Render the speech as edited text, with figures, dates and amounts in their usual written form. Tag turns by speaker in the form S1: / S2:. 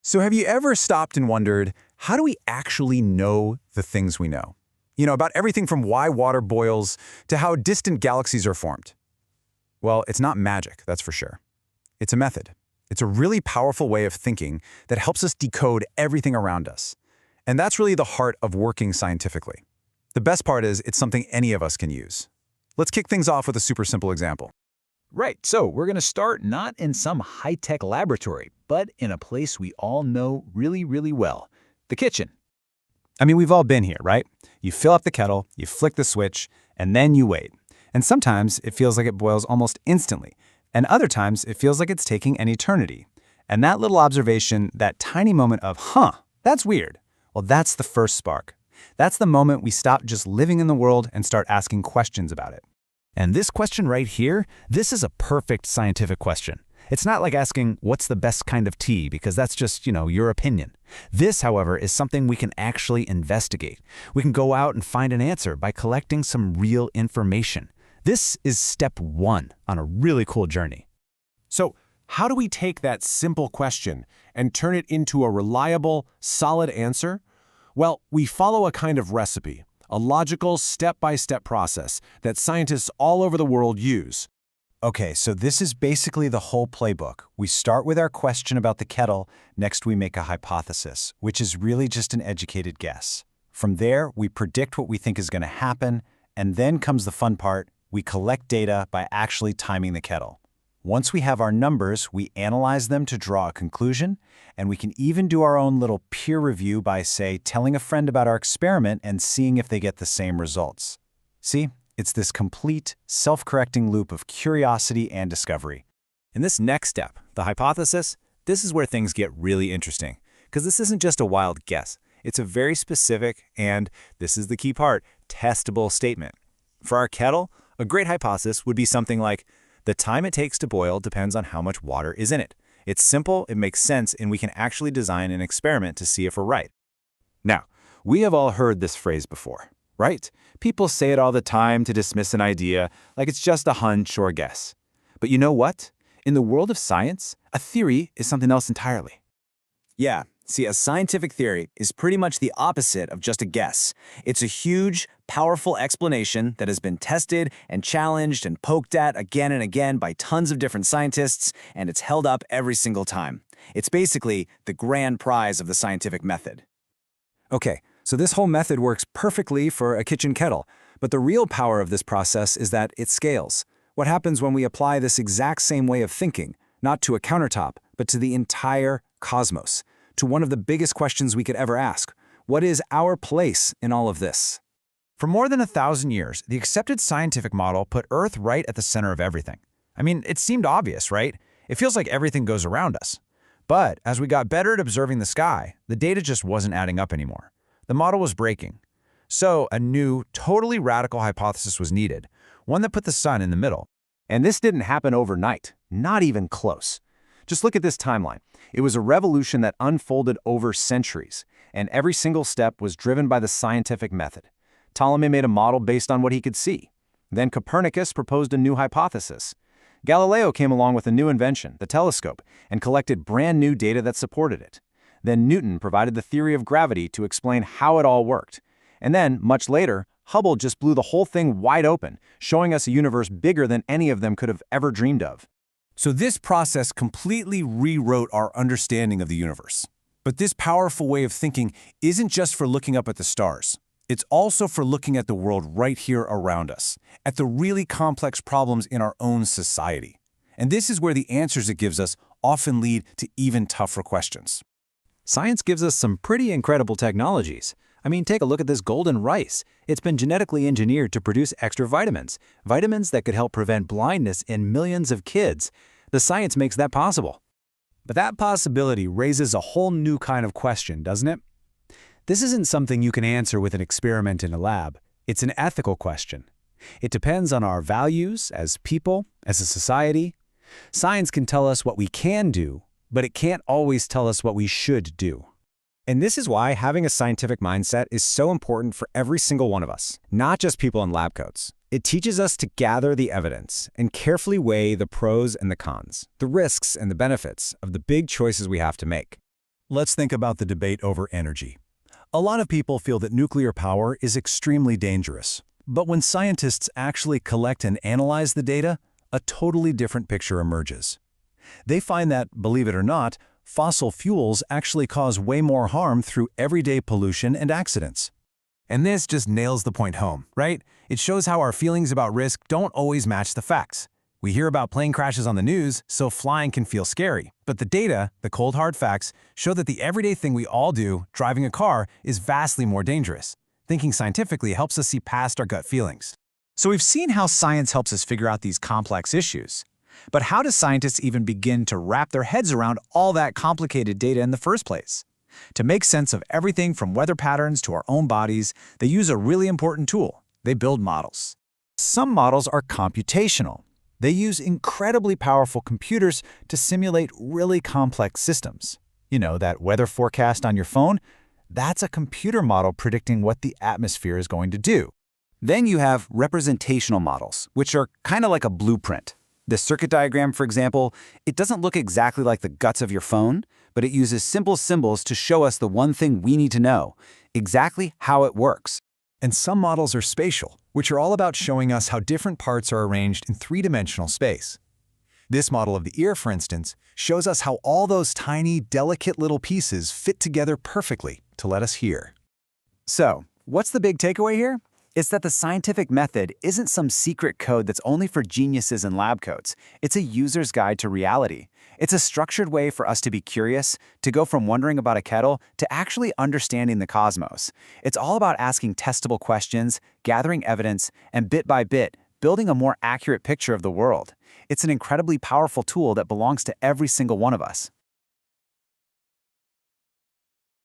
S1: So have you ever stopped and wondered, how do we actually know the things we know? About everything from why water boils to how distant galaxies are formed. Well, it's not magic, that's for sure. It's a method. It's a really powerful way of thinking that helps us decode everything around us. And that's really the heart of working scientifically. The best part is it's something any of us can use. Let's kick things off with a super simple example.
S2: Right, so we're going to start not in some high-tech laboratory, but in a place we all know really, really well, the kitchen.
S3: I mean, we've all been here, right? You fill up the kettle, you flick the switch, and then you wait. And sometimes it feels like it boils almost instantly, and other times it feels like it's taking an eternity. And that little observation, that tiny moment of, that's weird, well, that's the first spark. That's the moment we stop just living in the world and start asking questions about it.
S2: And this question right here, this is a perfect scientific question. It's not like asking, what's the best kind of tea, because that's just, your opinion. This, however, is something we can actually investigate. We can go out and find an answer by collecting some real information. This is step one on a really cool journey.
S4: So, how do we take that simple question and turn it into a reliable, solid answer? Well, we follow a kind of recipe, a logical, step-by-step process that scientists all over the world use.
S3: Okay, so this is basically the whole playbook. We start with our question about the kettle, next we make a hypothesis, which is really just an educated guess. From there, we predict what we think is going to happen, and then comes the fun part, we collect data by actually timing the kettle. Once we have our numbers, we analyze them to draw a conclusion, and we can even do our own little peer review by, say, telling a friend about our experiment and seeing if they get the same results. See? It's this complete, self-correcting loop of curiosity and discovery.
S2: In this next step, the hypothesis, this is where things get really interesting, because this isn't just a wild guess. It's a very specific and, this is the key part, testable statement. For our kettle, a great hypothesis would be something like, the time it takes to boil depends on how much water is in it. It's simple, it makes sense, and we can actually design an experiment to see if we're right.
S5: Now, we have all heard this phrase before, right? People say it all the time to dismiss an idea like it's just a hunch or a guess. But you know what? In the world of science, a theory is something else entirely.
S6: Yeah, see, a scientific theory is pretty much the opposite of just a guess. It's a huge, powerful explanation that has been tested and challenged and poked at again and again by tons of different scientists, and it's held up every single time. It's basically the grand prize of the scientific method.
S1: Okay, so this whole method works perfectly for a kitchen kettle, but the real power of this process is that it scales. What happens when we apply this exact same way of thinking, not to a countertop, but to the entire cosmos, to one of the biggest questions we could ever ask? What is our place in all of this?
S3: For more than 1,000 years, the accepted scientific model put Earth right at the center of everything. I mean, it seemed obvious, right? It feels like everything goes around us. But as we got better at observing the sky, the data just wasn't adding up anymore. The model was breaking. So a new, totally radical hypothesis was needed, one that put the sun in the middle.
S4: And this didn't happen overnight, not even close. Just look at this timeline. It was a revolution that unfolded over centuries, and every single step was driven by the scientific method. Ptolemy made a model based on what he could see. Then Copernicus proposed a new hypothesis. Galileo came along with a new invention, the telescope, and collected brand new data that supported it. Then Newton provided the theory of gravity to explain how it all worked. And then, much later, Hubble just blew the whole thing wide open, showing us a universe bigger than any of them could have ever dreamed of.
S7: So this process completely rewrote our understanding of the universe. But this powerful way of thinking isn't just for looking up at the stars. It's also for looking at the world right here around us, at the really complex problems in our own society. And this is where the answers it gives us often lead to even tougher questions.
S2: Science gives us some pretty incredible technologies. I mean, take a look at this golden rice. It's been genetically engineered to produce extra vitamins, vitamins that could help prevent blindness in millions of kids. The science makes that possible.
S3: But that possibility raises a whole new kind of question, doesn't it? This isn't something you can answer with an experiment in a lab. It's an ethical question. It depends on our values as people, as a society. Science can tell us what we can do, but it can't always tell us what we should do.
S8: And this is why having a scientific mindset is so important for every single one of us, not just people in lab coats. It teaches us to gather the evidence and carefully weigh the pros and the cons, the risks and the benefits of the big choices we have to make.
S3: Let's think about the debate over energy. A lot of people feel that nuclear power is extremely dangerous. But when scientists actually collect and analyze the data, a totally different picture emerges. They find that, believe it or not, fossil fuels actually cause way more harm through everyday pollution and accidents.
S7: And this just nails the point home, right? It shows how our feelings about risk don't always match the facts. We hear about plane crashes on the news, so flying can feel scary. But the data, the cold hard facts, show that the everyday thing we all do, driving a car, is vastly more dangerous. Thinking scientifically helps us see past our gut feelings.
S6: So we've seen how science helps us figure out these complex issues. But how do scientists even begin to wrap their heads around all that complicated data in the first place? To make sense of everything from weather patterns to our own bodies, they use a really important tool. They build models.
S3: Some models are computational. They use incredibly powerful computers to simulate really complex systems. You know, that weather forecast on your phone? That's a computer model predicting what the atmosphere is going to do.
S4: Then you have representational models, which are kind of like a blueprint. The circuit diagram, for example, it doesn't look exactly like the guts of your phone, but it uses simple symbols to show us the one thing we need to know, exactly how it works.
S1: And some models are spatial, which are all about showing us how different parts are arranged in three-dimensional space. This model of the ear, for instance, shows us how all those tiny, delicate little pieces fit together perfectly to let us hear.
S6: So, what's the big takeaway here? It's that the scientific method isn't some secret code that's only for geniuses and lab coats. It's a user's guide to reality. It's a structured way for us to be curious, to go from wondering about a kettle to actually understanding the cosmos. It's all about asking testable questions, gathering evidence, and bit by bit, building a more accurate picture of the world. It's an incredibly powerful tool that belongs to every single one of us.